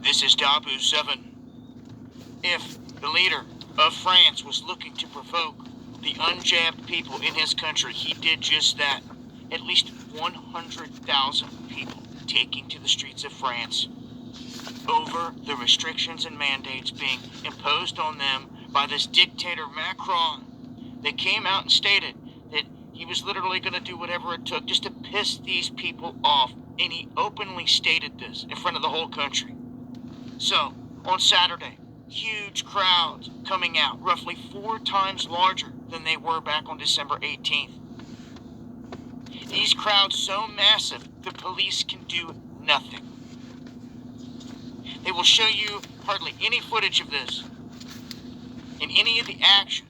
This is Dabu 7. If the leader of France was looking to provoke the unjabbed people in his country, he did just that. At least 100,000 people taking to the streets of France over the restrictions and mandates being imposed on them by this dictator Macron. They came out and stated that he was literally going to do whatever it took just to piss these people off, and he openly stated this in front of the whole country. So, on Saturday, huge crowds coming out, roughly 4 times larger than they were back on December 18th. These crowds so massive, the police can do nothing. They will show you hardly any footage of this in any of the action.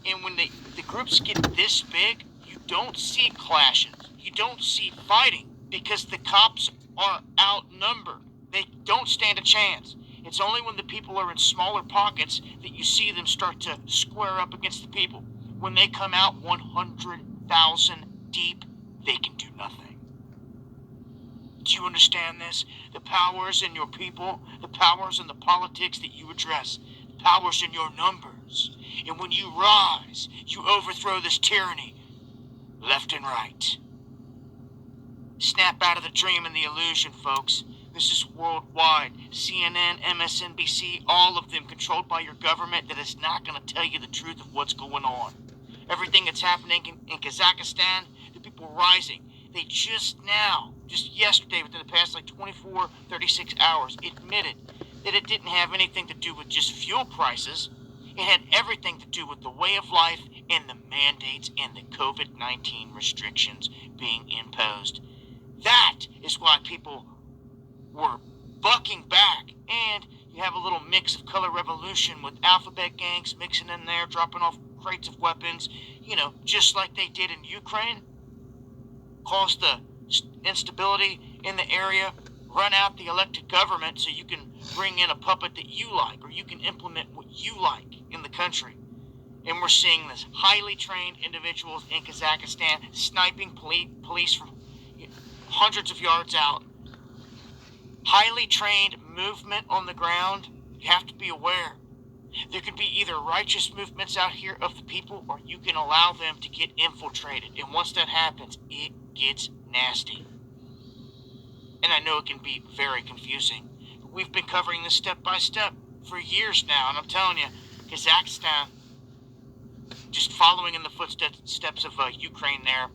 And when the groups get this big, you don't see clashes. You don't see fighting because the cops are outnumbered. They don't stand a chance. It's only when the people are in smaller pockets that you see them start to square up against the people. When they come out 100,000 deep, they can do nothing. Do you understand this? The powers in your people, the powers in the politics that you address, the powers in your numbers. And when you rise, you overthrow this tyranny, left and right. Snap out of the dream and the illusion, folks. This is worldwide. CNN, MSNBC, all of them controlled by your government that is not going to tell you the truth of what's going on. Everything that's happening in Kazakhstan, the people rising. They just yesterday, within the past 24, 36 hours, admitted that it didn't have anything to do with just fuel prices. It had everything to do with the way of life and the mandates and the COVID-19 restrictions being imposed. That is why people were bucking back. And you have a little mix of color revolution with alphabet gangs mixing in there, dropping off crates of weapons, just like they did in Ukraine. Cause the instability in the area, run out the elected government so you can bring in a puppet that you like, or you can implement what you like in the country. And we're seeing this highly trained individuals in Kazakhstan sniping police from hundreds of yards out. Highly trained movement on the ground. You have to be aware. There could be either righteous movements out here of the people, or you can allow them to get infiltrated. And once that happens, it gets nasty. And I know it can be very confusing. But we've been covering this step by step for years now. And I'm telling you, Kazakhstan, just following in the footsteps of Ukraine there.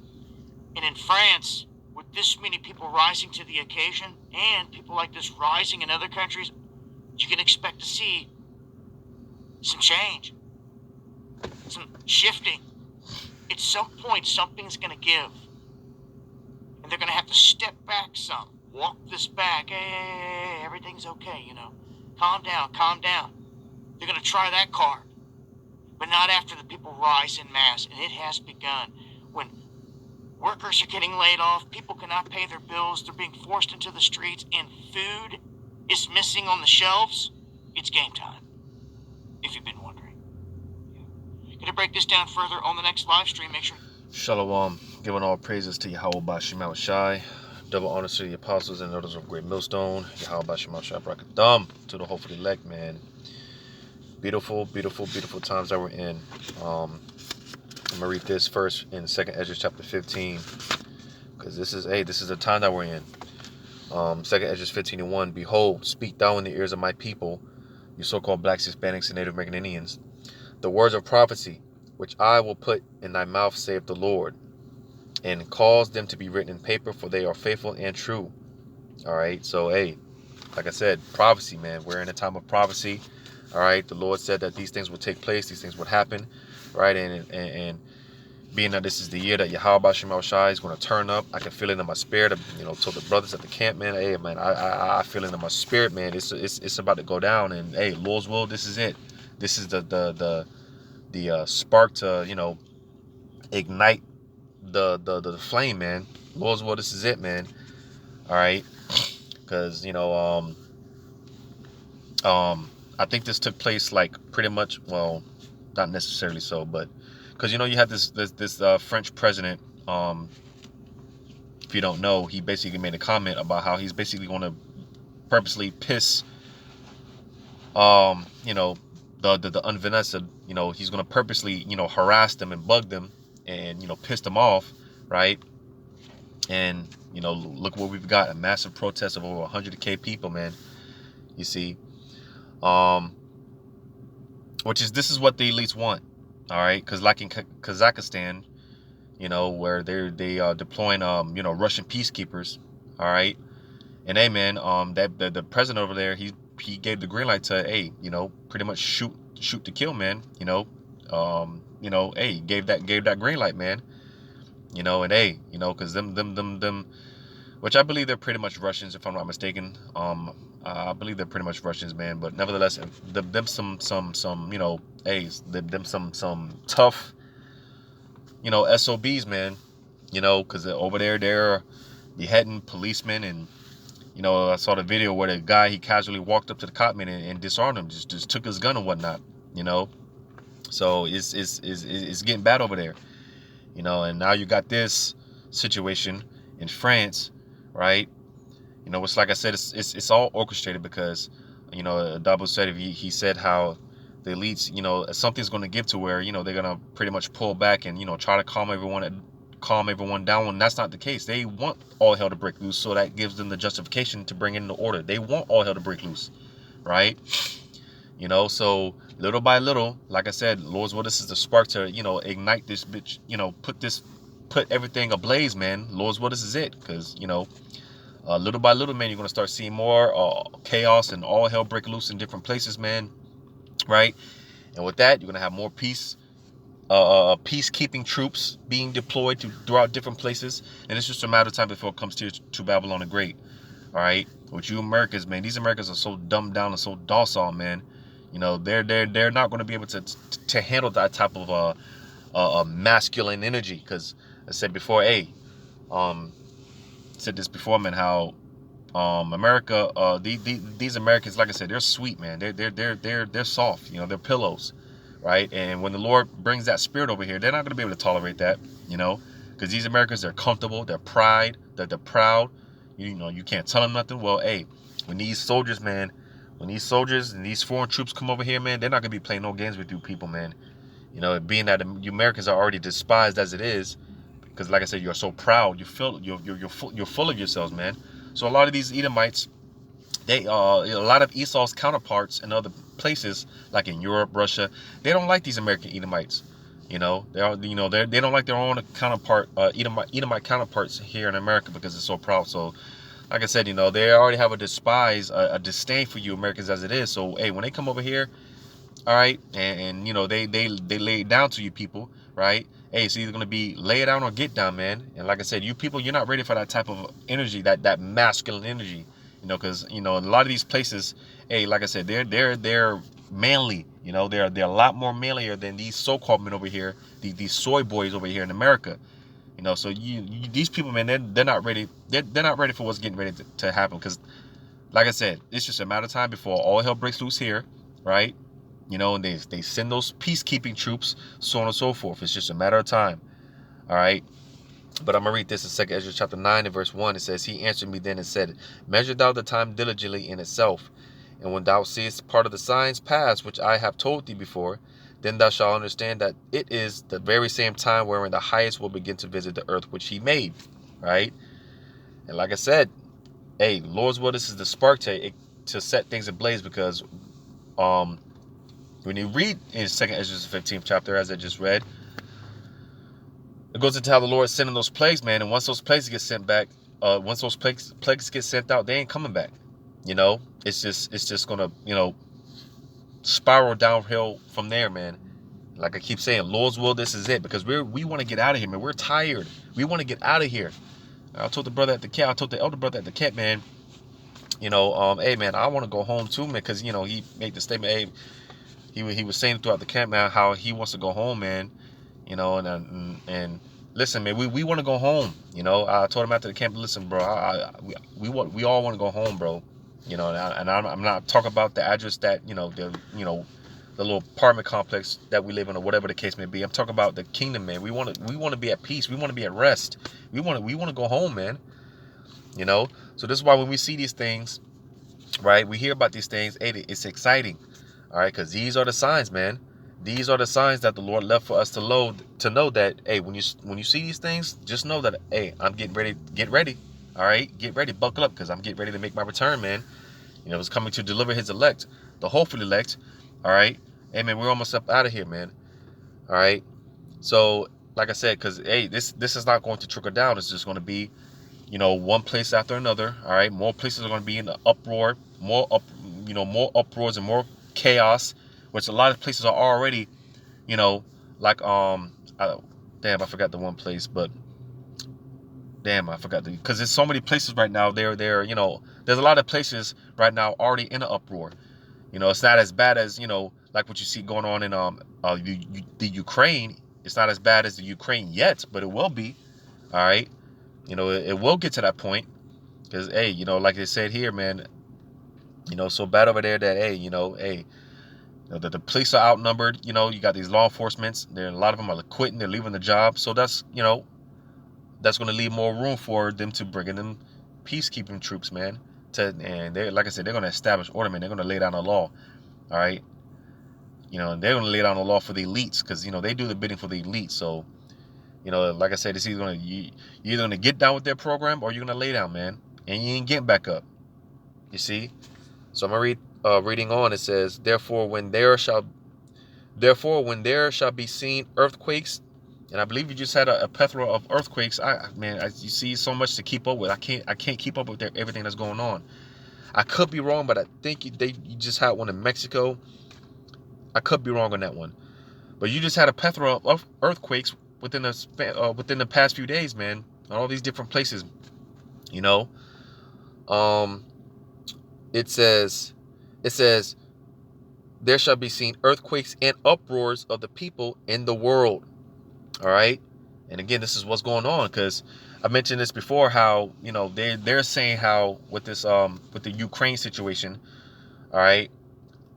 And in France, with this many people rising to the occasion, and people like this rising in other countries, you can expect to see some change, some shifting. At some point, something's going to give. And they're going to have to step back some, walk this back. Hey, everything's okay, Calm down. They're going to try that card. But not after the people rise en masse, and it has begun. When workers are getting laid off, people cannot pay their bills, they're being forced into the streets, and food is missing on the shelves, it's game time. If you've been wondering. Gonna break this down further on the next live stream. Make sure. Shalom. Giving all praises to Yahweh Bashim Shai. Double honors to the apostles and elders of Great Millstone. Yahweh Bashim Shai Brakadam. To the hopefully elect, man. Beautiful, beautiful, beautiful times that we're in. I'm gonna read this first in 2nd Ezra chapter 15. Because this is the time that we're in. 2nd Ezra 15:1. Behold, speak thou in the ears of my people, you so-called blacks, Hispanics, and Native American Indians, the words of prophecy, which I will put in thy mouth, saith the Lord, and cause them to be written in paper, for they are faithful and true. All right, so, like I said, prophecy, man. We're in a time of prophecy. All right, the Lord said that these things would take place, these things would happen, right? And being that this is the year that Yahweh Shema Shai is going to turn up, I can feel it in my spirit. Told the brothers at the camp, man, hey, man, I feel it in my spirit, man. It's about to go down, and hey, Lord's will, this is it. This is the spark to ignite the flame, man. Lord's will, this is it, man. All right, because I think this took place pretty much, well, not necessarily so, but because you had this French president. If you don't know, he basically made a comment about how he's basically going to purposely piss you know, the unvanessa, you know, he's gonna purposely, you know, harass them and bug them and, you know, piss them off, right? And, you know, look what we've got, a massive protest of over 100K people, man. You see, this is what the elites want, all right? Because like in Kazakhstan, you know, where they are deploying, you know, Russian peacekeepers, all right? And hey, man, that the president over there, he gave the green light to, hey, you know, pretty much shoot to kill, man. You know, hey, gave that green light, man. You know, and hey, you know, because them, which I believe they're pretty much Russians, if I'm not mistaken. I believe they're pretty much Russians, man. But nevertheless, them some, you know, hey, them some tough, you know, SOBs, man. You know, because over there they're beheading policemen. And you know, I saw the video where the guy, he casually walked up to the cop man and disarmed him, just took his gun and whatnot. You know, so it's getting bad over there. You know, and now you got this situation in France, right? You know, it's like I said, it's all orchestrated because, you know, Dabo said, he said how the elites, you know, something's going to give to where, you know, they're going to pretty much pull back and, you know, try to calm everyone down, when that's not the case. They want all hell to break loose, so that gives them the justification to bring in the order. They want all hell to break loose, right? You know, so little by little, like I said, Lord's will, this is the spark to, you know, ignite this bitch, you know, put everything ablaze, man. Lord's will, this is it. Because, you know, little by little, man, you're going to start seeing more chaos and all hell break loose in different places, man, right? And with that, you're going to have more peacekeeping troops being deployed throughout different places. And it's just a matter of time before it comes to Babylon the Great, all right? With you Americans, man, these Americans are so dumbed down and so docile, man. You know, they're not going to be able to handle that type of masculine energy. Because I said before, hey, said this before, man, how America, these Americans, like I said, they're sweet, man. They're soft. You know, they're pillows, right? And when the Lord brings that spirit over here, they're not going to be able to tolerate that, you know, because these Americans, they're comfortable, they're proud. You know, you can't tell them nothing. Well, hey, when these soldiers, man, when these soldiers and these foreign troops come over here, man, they're not going to be playing no games with you people, man. You know, being that you Americans are already despised as it is, because like I said, you're so proud. You're full of yourselves, man. So a lot of these Edomites, a lot of Esau's counterparts in other places, like in Europe, Russia, they don't like these American Edomites. You know, they don't like their own Edomite counterparts here in America because it's so proud. So, like I said, you know, they already have a disdain for you Americans as it is. So, hey, when they come over here, all right, and you know, they lay it down to you people, right? Hey, it's either gonna be lay it down or get down, man. And like I said, you people, you're not ready for that type of energy, that masculine energy, you know, because you know, in a lot of these places, hey, like I said, they're manly, you know, they're a lot more manlier than these so-called men over here, these soy boys over here in America, you know. So these people, man, they're not ready. They're not ready for what's getting ready to happen, because, like I said, it's just a matter of time before all hell breaks loose here, right? You know, and they send those peacekeeping troops, so on and so forth. It's just a matter of time. All right. But I'm going to read this in 2 Ezra chapter 9 and verse 1. It says, he answered me then and said, measure thou the time diligently in itself. And when thou seest part of the signs pass, which I have told thee before, then thou shalt understand that it is the very same time wherein the highest will begin to visit the earth which he made. Right. And like I said, hey, Lord's will, this is the spark to set things ablaze, because when you read in 2 Ezra 15th chapter, as I just read, it goes into how the Lord is sending those plagues, man. And once those plagues get sent back, once those plagues get sent out, they ain't coming back. You know, it's just gonna, you know, spiral downhill from there, man. Like I keep saying, Lord's will, this is it, because we want to get out of here, man. We're tired. We want to get out of here. I told the brother at the camp, I told the elder brother at the camp, man, you know, hey, man, I want to go home too, man, because, you know, he made the statement, hey, he was saying throughout the camp, man, how he wants to go home, man. You know, and listen, man, we want to go home. You know, I told him after the camp, listen, bro, we all want to go home, bro. You know, and I'm not talking about the address that, you know, the little apartment complex that we live in, or whatever the case may be. I'm talking about the kingdom, man. We want to be at peace. We want to be at rest. We want to go home, man. You know, so this is why when we see these things, right? We hear about these things. Hey, it's exciting, all right, because these are the signs, man. These are the signs that the Lord left for us to know that, hey, when you see these things, just know that, hey, I'm getting ready. Get ready, all right? Get ready, buckle up, because I'm getting ready to make my return, man. It's coming to deliver his elect, the hopeful elect, all right? Hey, man, we're almost up out of here, man, all right? So, like I said, because, hey, this is not going to trickle down. It's just going to be, one place after another, all right? More places are going to be in the uproar, more uproars and more chaos, which a lot of places are already, like, I forgot the one place, but damn, I forgot because there's so many places right now. There's a lot of places right now already in an uproar. It's not as bad as, like what you see going on in the Ukraine. It's not as bad as the Ukraine yet, but it will be. All right. It will get to that point because, hey, like they said here, man, so bad over there that, hey, the police are outnumbered. You got these law enforcements. A lot of them are quitting. They're leaving the job. So that's going to leave more room for them to bring in them peacekeeping troops, man. And they, like I said, they're going to establish order, man. They're going to lay down a law. All right. And they're going to lay down a law for the elites because, they do the bidding for the elites. So, like I said, it's you're either going to get down with their program or you're going to lay down, man. And you ain't getting back up. You see? So I'm going to reading on. It says, Therefore, when there shall be seen earthquakes, and I believe you just had a plethora of earthquakes. You see so much to keep up with. I can't keep up with everything that's going on. I could be wrong, but I think you just had one in Mexico. I could be wrong on that one, but you just had a plethora of earthquakes within the past few days, man. On all these different places, It says, there shall be seen earthquakes and uproars of the people in the world. All right. And again, this is what's going on because I mentioned this before, how, they're saying how with this, with the Ukraine situation. All right.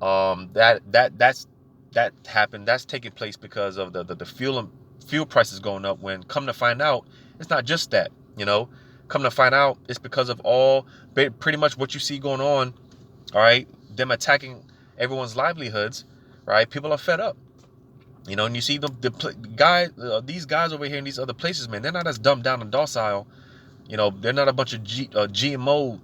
That happened. That's taking place because of the fuel prices going up, when come to find out, it's not just that, come to find out, it's because of pretty much what you see going on. All right. Them attacking everyone's livelihoods. Right. People are fed up. And you see these guys over here in these other places, man, they're not as dumbed down and docile. They're not a bunch of GMO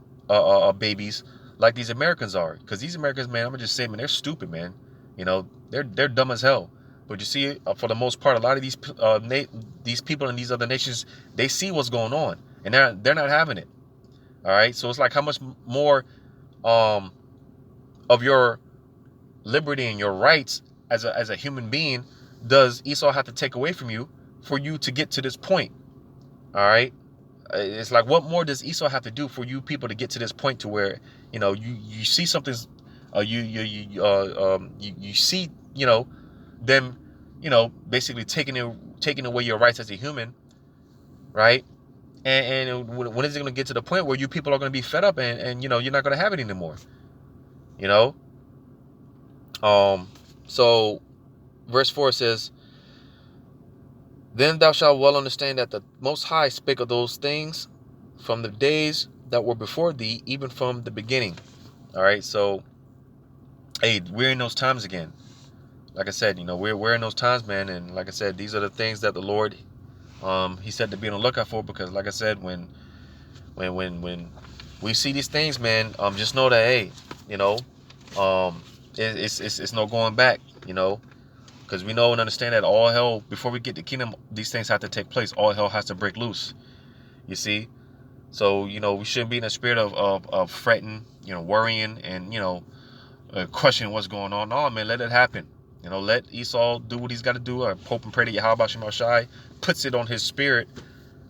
babies like these Americans are. Because these Americans, man, I'm gonna just say, man, they're stupid, man. They're dumb as hell. But you see, for the most part, a lot of these people in these other nations, they see what's going on, and they're not having it. All right, so it's like, how much more of your liberty and your rights as a human being does Esau have to take away from you for you to get to this point? All right, it's like, what more does Esau have to do for you people to get to this point to where you see something, you see them basically taking away your rights as a human, right? And when is it going to get to the point where you people are going to be fed up and you're not going to have it anymore? So verse 4 says, Then thou shalt well understand that the Most High spake of those things from the days that were before thee, even from the beginning. All right, so, hey, we're in those times again. Like I said, we're in those times, man. And like I said, these are the things that the Lord, he said to be on the lookout for, because like I said, when we see these things, man, just know that, hey, it's no going back, because we know and understand that all hell, before we get the kingdom, these things have to take place. All hell has to break loose, you see. So, we shouldn't be in a spirit of fretting, worrying and, questioning what's going on. No, man, let it happen. Let Esau do what he's got to do. I hope and pray that Yahweh Shema Shai puts it on his spirit,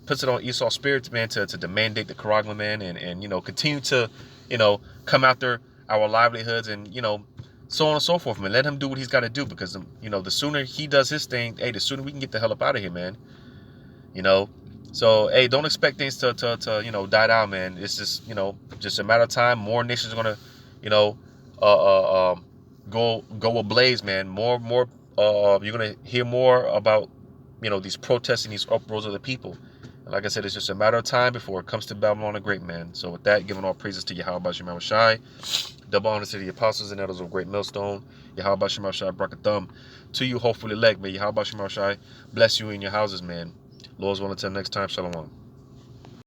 puts it on Esau's spirits, man, to mandate the Karagma, man, and continue to, come after our livelihoods and, so on and so forth, man. Let him do what he's got to do, because, the sooner he does his thing, hey, the sooner we can get the hell up out of here, man. So, hey, don't expect things to die down, man. It's just, just a matter of time. More nations are gonna, go ablaze, man. More, you're gonna hear more about, these protests and these uproars of the people, And like I said, it's just a matter of time before it comes to Babylon the Great, man. So with that, giving all praises to Yahweh Shema Shai, double honor to the apostles and elders of Great Millstone, Yahweh Shema Shai, Brakathum. To you, hopefully elect, may Yahweh Shema Shai bless you in your houses, man. Lord's willing, until next time, Shalom.